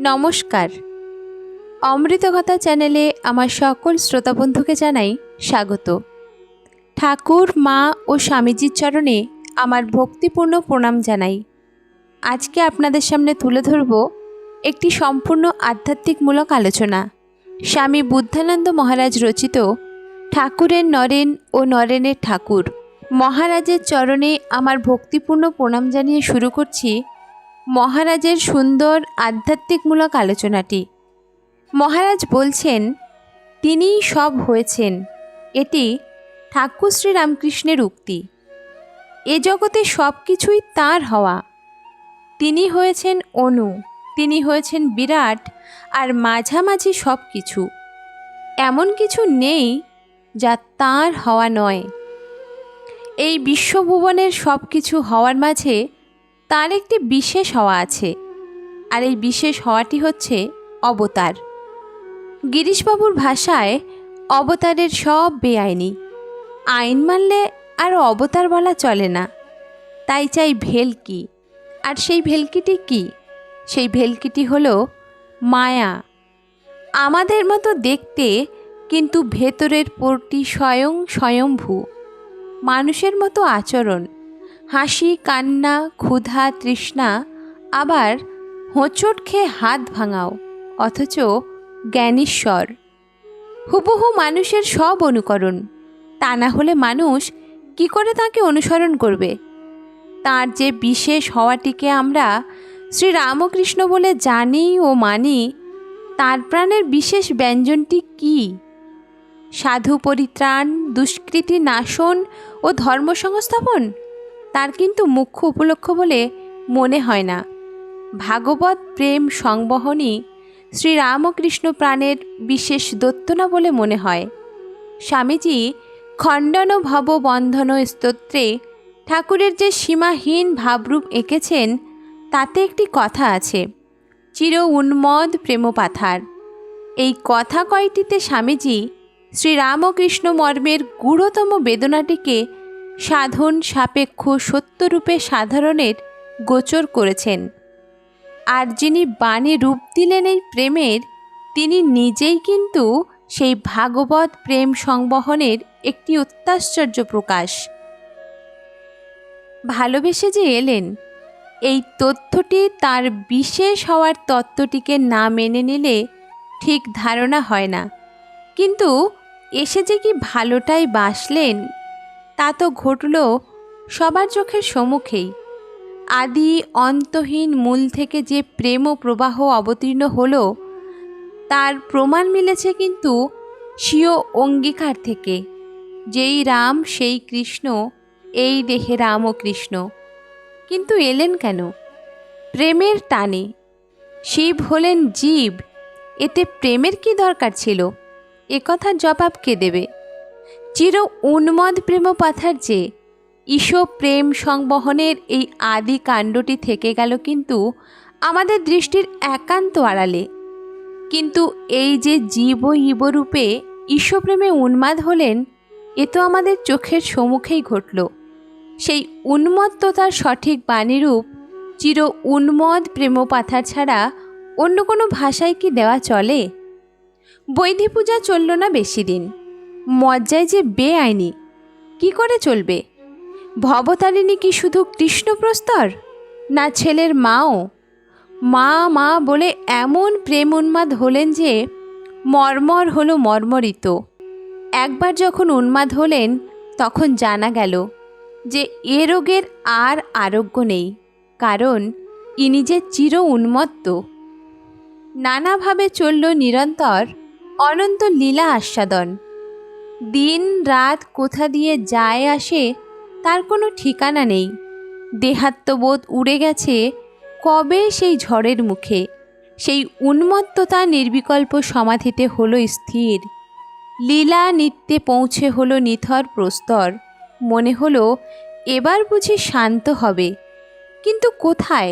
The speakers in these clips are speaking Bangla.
নমস্কার। অমৃতকথা চ্যানেলে আমার সকল শ্রোতা বন্ধুকে জানাই স্বাগত। ঠাকুর, মা ও স্বামীজির চরণে আমার ভক্তিপূর্ণ প্রণাম জানাই। আজকে আপনাদের সামনে তুলে ধরব একটি সম্পূর্ণ আধ্যাত্মিকমূলক আলোচনা। স্বামী বুদ্ধানন্দ মহারাজ রচিত ঠাকুরের নরেন ও নরেনের ঠাকুর মহারাজের চরণে আমার ভক্তিপূর্ণ প্রণাম জানিয়ে শুরু করছি মহারাজের সুন্দর আধ্যাত্মিকমূলক আলোচনাটি। মহারাজ বলছেন, তিনিই সব হয়েছেন। এটি ঠাকুর শ্রীরামকৃষ্ণের উক্তি। এ জগতে সব কিছুই তাঁর হওয়া। তিনি হয়েছেন অণু, তিনি হয়েছেন বিরাট, আর মাঝামাঝি সব কিছু। এমন কিছু নেই যা তাঁর হওয়া নয়। এই বিশ্বভুবনের সব কিছু হওয়ার মাঝে তার একটি বিশেষ হওয়া আছে, আর এই বিশেষ হওয়াটি হচ্ছে অবতার। গিরিশবাবুর ভাষায় অবতারের সব বেআইনি। আইন মানলে আর অবতার বলা চলে না, তাই চাই ভেলকি। আর সেই ভেলকিটি কি? সেই ভেলকিটি হলো মায়া। আমাদের মতো দেখতে, কিন্তু ভেতরের পোরটি স্বয়ং স্বয়ম্ভূ। মানুষের মতো আচরণ, হাসি, কান্না, ক্ষুধা, তৃষ্ণা, আবার হোঁচট খেয়ে হাত ভাঙাও, অথচ জ্ঞানীশ্বর। হুবহু মানুষের সব অনুকরণ। তা না হলে মানুষ কি করে তাকে অনুসরণ করবে? তার যে বিশেষ হওয়াটিকে আমরা শ্রীরামকৃষ্ণ বলে জানি ও মানি, তার প্রাণের বিশেষ ব্যঞ্জনটি কি? সাধু পরিত্রাণ, দুষ্কৃতি নাশন ও ধর্ম সংস্থাপন? তার কিন্তু মুখ্য উপলক্ষ বলে মনে হয় না। ভাগবত প্রেম সংবহনই শ্রীরামকৃষ্ণ প্রাণের বিশেষ দত্তনা বলে মনে হয়। স্বামীজি খণ্ডন ভব বন্ধন স্তোত্রে ঠাকুরের যে সীমাহীন ভাবরূপ এঁকেছেন, তাতে একটি কথা আছে, চির উন্মদ প্রেমপাথার। এই কথা কয়টিতে স্বামীজি শ্রীরামকৃষ্ণ মর্মের গূঢ়তম বেদনাটিকে সাধন সাপেক্ষ সত্যরূপে সাধারণের গোচর করেছেন। আর যিনি বাণী রূপ দিলেন এই প্রেমের, তিনি নিজেই কিন্তু সেই ভাগবত প্রেম সংবহনের একটি অত্যাশ্চর্য প্রকাশ। ভালোবেসে যে এলেন, এই তথ্যটি তার বিশেষ হওয়ার তত্ত্বটিকে না মেনে নিলে ঠিক ধারণা হয় না। কিন্তু এসে যে কি ভালোটাই বাসলেন, তা তো ঘটল সবার চোখের সম্মুখেই। আদি অন্তহীন মূল থেকে যে প্রেম ও প্রবাহ অবতীর্ণ হলো, তার প্রমাণ মিলেছে কিন্তু স্বীয় অঙ্গীকার থেকে, যেই রাম সেই কৃষ্ণ, এই দেহে রাম ও কৃষ্ণ। কিন্তু এলেন কেন? প্রেমের টানে। শিব হলেন জীব, এতে প্রেমের কি দরকার ছিল? এ কথার জবাব কে দেবে? চির উন্মদ প্রেমপাথার যে ঈশো প্রেম সংবহনের এই আদি কাণ্ডটি থেকে গেল কিন্তু আমাদের দৃষ্টির একান্ত আড়ালে। কিন্তু এই যে জীব ইবরূপে ঈশ্বপ্রেমে উন্মাদ হলেন, এ তো আমাদের চোখের সম্মুখেই ঘটল। সেই উন্মত্ততার সঠিক বাণীরূপ চির উন্মদ প্রেমপাথার ছাড়া অন্য কোনো ভাষায় কি দেওয়া চলে? বৈধি পূজা চলল না বেশি দিন। মজ্জায় যে বেআইনি, কি করে চলবে? ভবতারিণী কি শুধু কৃষ্ণপ্রস্তর, না ছেলের মাও? মা মা বলে এমন প্রেম উন্মাদ হলেন যে মর্মর হলো মর্মরিত। একবার যখন উন্মাদ হলেন, তখন জানা গেল যে এ রোগের আর আরোগ্য নেই, কারণ ইনি যে চির উন্মত্ত। নানাভাবে চলল নিরন্তর অনন্ত লীলা আস্বাদন। দিন রাত কোথা দিয়ে যায় আসে তার কোনো ঠিকানা নেই। দেহাত্মবোধ উড়ে গেছে কবে সেই ঝড়ের মুখে। সেই উন্মত্ততা নির্বিকল্প সমাধিতে হলো স্থির। লীলা নিত্যে পৌঁছে হলো নিথর প্রস্তর। মনে হলো এবার বুঝি শান্ত হবে, কিন্তু কোথায়?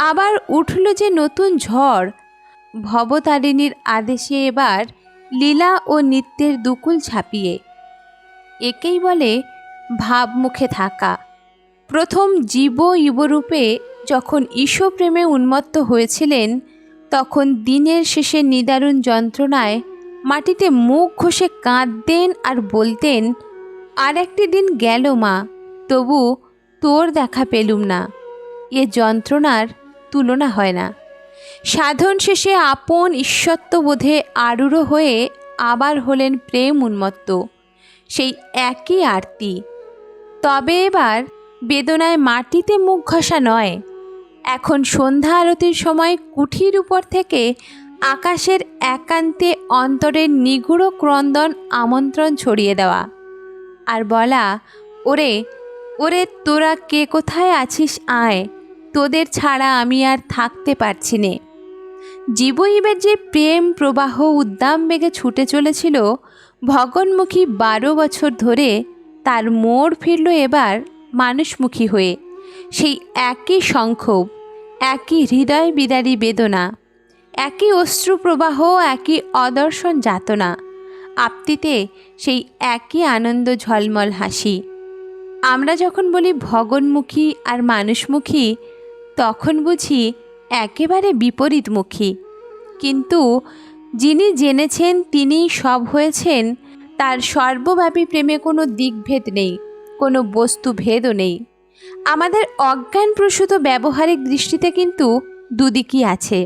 আবার উঠল যে নতুন ঝড়। ভবতারিণীর আদেশে এবার লীলা ও নিত্যের দুকুল ছাপিয়ে। একেই বলে ভাবমুখে থাকা। প্রথম জীব ইবরূপে যখন ঈশো প্রেমে উন্মত্ত হয়েছিলেন, তখন দিনের শেষে নিদারুণ যন্ত্রণায় মাটিতে মুখ ঘষে কাঁদতেন আর বলতেন, আর একটি দিন গেল মা, তবু তোর দেখা পেলুম না। এ যন্ত্রণার তুলনা হয় না। সাধন শেষে আপন ঈশ্বরত্ববোধে আরূঢ় হয়ে আবার হলেন প্রেম উন্মত্ত, সেই একই আরতি। তবে এবার বেদনায় মাটিতে মুখ ঘষা নয়, এখন সন্ধ্যা আরতির সময় কুঠির উপর থেকে আকাশের একান্তে অন্তরের নিগূঢ় ক্রন্দন আমন্ত্রণ ছড়িয়ে দেওয়া আর বলা, ওরে ওরে তোরা কে কোথায় আছিস, আয়, তোদের ছাড়া আমি আর থাকতে পারছি নে। জীবইবের যে প্রেম প্রবাহ উদ্দাম বেগে ছুটে চলেছিল ভগনমুখী 12 বছর ধরে, তার মোড় ফিরল এবার মানুষমুখী হয়ে। সেই একই সংক্ষোভ, একই হৃদয় বিদারী বেদনা, একই অশ্রুপ্রবাহ, একই অদর্শন যাতনা, আপ্তিতে সেই একই আনন্দ ঝলমল হাসি। আমরা যখন বলি ভগনমুখী আর মানুষমুখী, তখন বুঝি একেবারে বিপরীতমুখী। কিন্তু যিনি জেনেছেন তিনিই সব হয়েছেন, তার সর্বব্যাপী প্রেমে কোনো দিকভেদ নেই, কোনো বস্তুভেদও নেই। আমাদের অজ্ঞানপ্রসূত ব্যবহারিক দৃষ্টিতে কিন্তু দুদিকই আছে।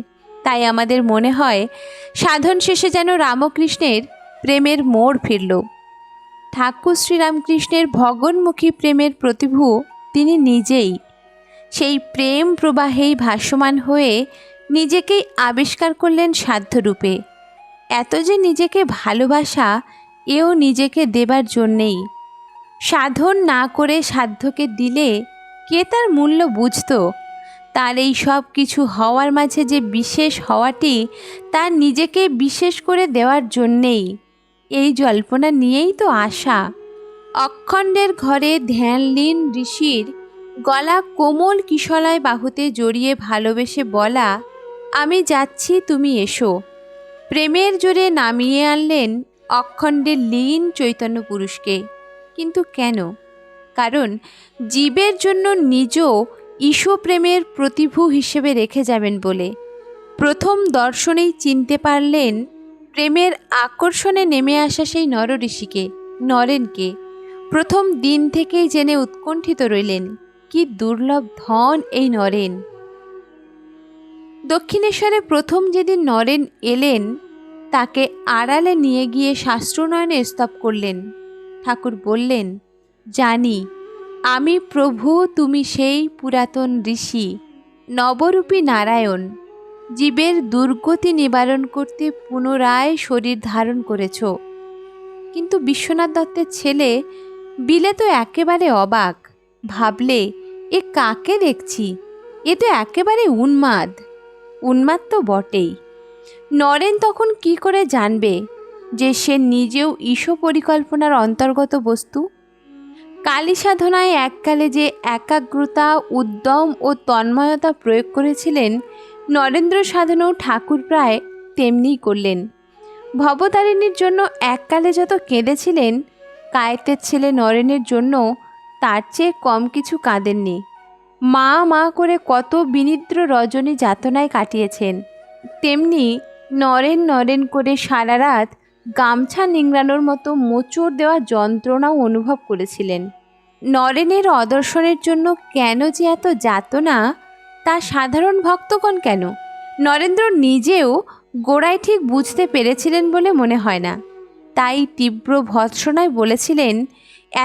তাই আমাদের মনে হয় সাধন শেষে যেন রামকৃষ্ণের প্রেমের মোড় ফিরল। ঠাকুর শ্রীরামকৃষ্ণের ভগনমুখী প্রেমের প্রতিভূ তিনি নিজেই। সেই প্রেম প্রবাহেই ভাসমান হয়ে নিজেকেই আবিষ্কার করলেন সাধ্যরূপে। এত যে নিজেকে ভালোবাসা, এও নিজেকে দেবার জন্যেই। সাধন না করে সাধ্যকে দিলে কে তার মূল্য বুঝত? তার এই সব কিছু হওয়ার মাঝে যে বিশেষ হওয়াটি, তার নিজেকে বিশেষ করে দেওয়ার জন্যেই। এই জল্পনা নিয়েই তো আশা। অখণ্ডের ঘরে ধ্যানলীন ঋষির গলা কোমল কিশলয় বাহুতে জড়িয়ে ভালোবেসে বলা, আমি যাচ্ছি তুমি এসো, প্রেমের জোরে নামিয়ে আনলেন অখণ্ডের লীন চৈতন্য পুরুষকে। কিন্তু কেন? কারণ জীবের জন্য নিজ ঈশপ্রেমের প্রতিভূ হিসেবে রেখে যাবেন বলে। প্রথম দর্শনেই চিনতে পারলেন প্রেমের আকর্ষণে নেমে আসা সেই নরঋষিকে, নরেনকে। প্রথম দিন থেকেই জেনে উৎকণ্ঠিত রইলেন, কি দুর্লভ ধন এই নরেন। দক্ষিণেশ্বরে প্রথম যেদিন নরেন এলেন, তাকে আড়ালে নিয়ে গিয়ে শাস্ত্রনয়নে স্তব করলেন। ঠাকুর বললেন, জানি আমি প্রভু, তুমি সেই পুরাতন ঋষি, নবরূপী নারায়ণ। জীবের দুর্গতি নিবারণ করতে পুনরায় শরীর ধারণ করেছ। কিন্তু বিশ্বনাথ দত্তের ছেলে বিলে তো একেবারে অবাক। ভাবলে, এ কাকে দেখছি? এ তো একেবারে উন্মাদ। উন্মাদ তো বটেই। নরেন তখন কি করে জানবে যে সে নিজেও ঈশ পরিকল্পনার অন্তর্গত বস্তু? কালী সাধনায় এককালে যে একাগ্রতা, উদ্যম ও তন্ময়তা প্রয়োগ করেছিলেন, নরেন্দ্র সাধনেও ঠাকুর প্রায় তেমনিই করলেন। ভবতারিণীর জন্য এককালে যত কেঁদেছিলেন, কায়েতের ছেলে নরেনের জন্য তার চেয়ে কম কিছু কাঁদেননি। মা মা করে কত বিনিদ্র রজনী যাতনায় কাটিয়েছেন, তেমনি নরেন নরেন করে সারা রাত গামছা নিংড়ানোর মতো মোচড় দেওয়া যন্ত্রণাও অনুভব করেছিলেন। নরেনের অদর্শনের জন্য কেন যে এত যাতনা, তা সাধারণ ভক্তগণ কেন, নরেন্দ্র নিজেও গোড়ায় ঠিক বুঝতে পেরেছিলেন বলে মনে হয় না। তাই তীব্র ভৎসনায় বলেছিলেন,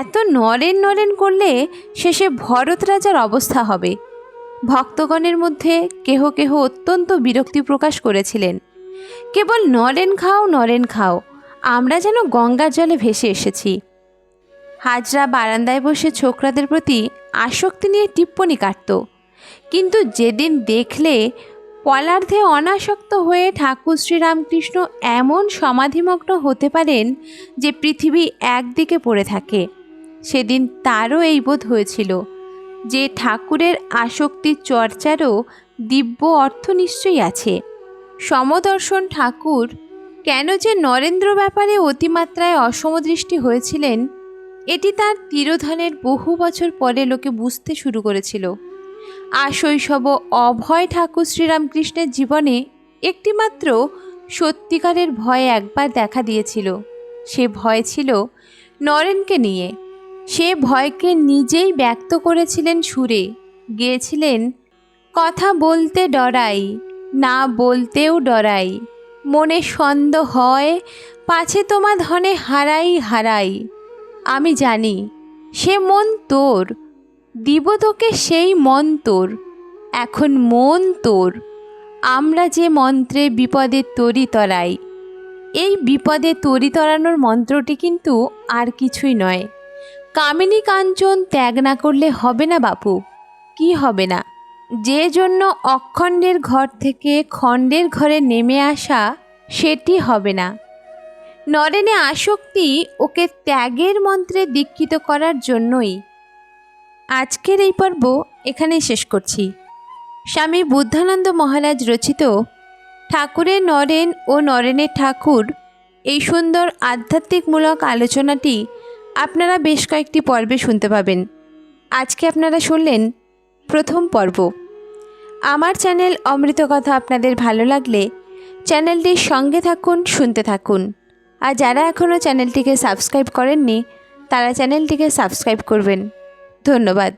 এত নরেন নরেন করলে শেষে ভরত রাজার অবস্থা হবে। ভক্তগণের মধ্যে কেহ কেহ অত্যন্ত বিরক্তি প্রকাশ করেছিলেন। কেবল নরেন খাও, নরেন খাও, আমরা যেন গঙ্গার জলে ভেসে এসেছি। হাজরা বারান্দায় বসে ছোকরাদের প্রতি আসক্তি নিয়ে টিপ্পনি কাটত। কিন্তু যেদিন দেখলে পলার্ধে অনাসক্ত হয়ে ঠাকুর শ্রীরামকৃষ্ণ এমন সমাধিমগ্ন হতে পারেন যে পৃথিবী একদিকে পড়ে থাকে, সেদিন তারও এই বোধ হয়েছিল যে ঠাকুরের আসক্তির চর্চারও দিব্য অর্থ নিশ্চয়ই আছে। সমদর্শন ঠাকুর কেন যে নরেন্দ্র ব্যাপারে অতিমাত্রায় অসমদৃষ্টি হয়েছিলেন, এটি তার তিরোধানের বহু বছর পরে লোকে বুঝতে শুরু করেছিল। আশৈশব অভয় ঠাকুর শ্রীরামকৃষ্ণের জীবনে একটিমাত্র সত্যিকারের ভয় একবার দেখা দিয়েছিল। সে ভয় ছিল নরেনকে নিয়ে। সে ভয়কে নিজেই ব্যক্ত করেছিলেন সুরে, গেয়েছিলেন, কথা বলতে ডরাই, না বলতেও ডরাই, মনে সন্দেহ হয়, পাছে তোমা ধনে হারাই হারাই। আমি জানি সে মন তোর, দিব তোকে সেই মন তোর, এখন মন তোর, আমরা যে মন্ত্রে বিপদে তরি তরাই। এই বিপদে তরি তরানোর মন্ত্রটি কিন্তু আর কিছুই নয়। কামিনী কাঞ্চন ত্যাগ না করলে হবে না বাপু। কি হবে না? যে জন্য অখণ্ডের ঘর থেকে খণ্ডের ঘরে নেমে আসা, সেটি হবে না। নরেনে আসক্তি ওকে ত্যাগের মন্ত্রে দীক্ষিত করার জন্যই। আজকের এই পর্ব এখানেই শেষ করছি। স্বামী বুদ্ধানন্দ মহারাজ রচিত ঠাকুরের নরেন ও নরেনের ঠাকুর এই সুন্দর আধ্যাত্মিকমূলক আলোচনাটি আপনারা বেশ কয়েকটি পর্বে শুনতে পাবেন। আজকে আপনারা শুনলেন প্রথম পর্ব। আমার চ্যানেল অমৃত কথা আপনাদের ভালো লাগলে চ্যানেলটির সঙ্গে থাকুন, শুনতে থাকুন। আর যারা এখনও চ্যানেলটিকে সাবস্ক্রাইব করেননি তারা চ্যানেলটিকে সাবস্ক্রাইব করবেন। ধন্যবাদ।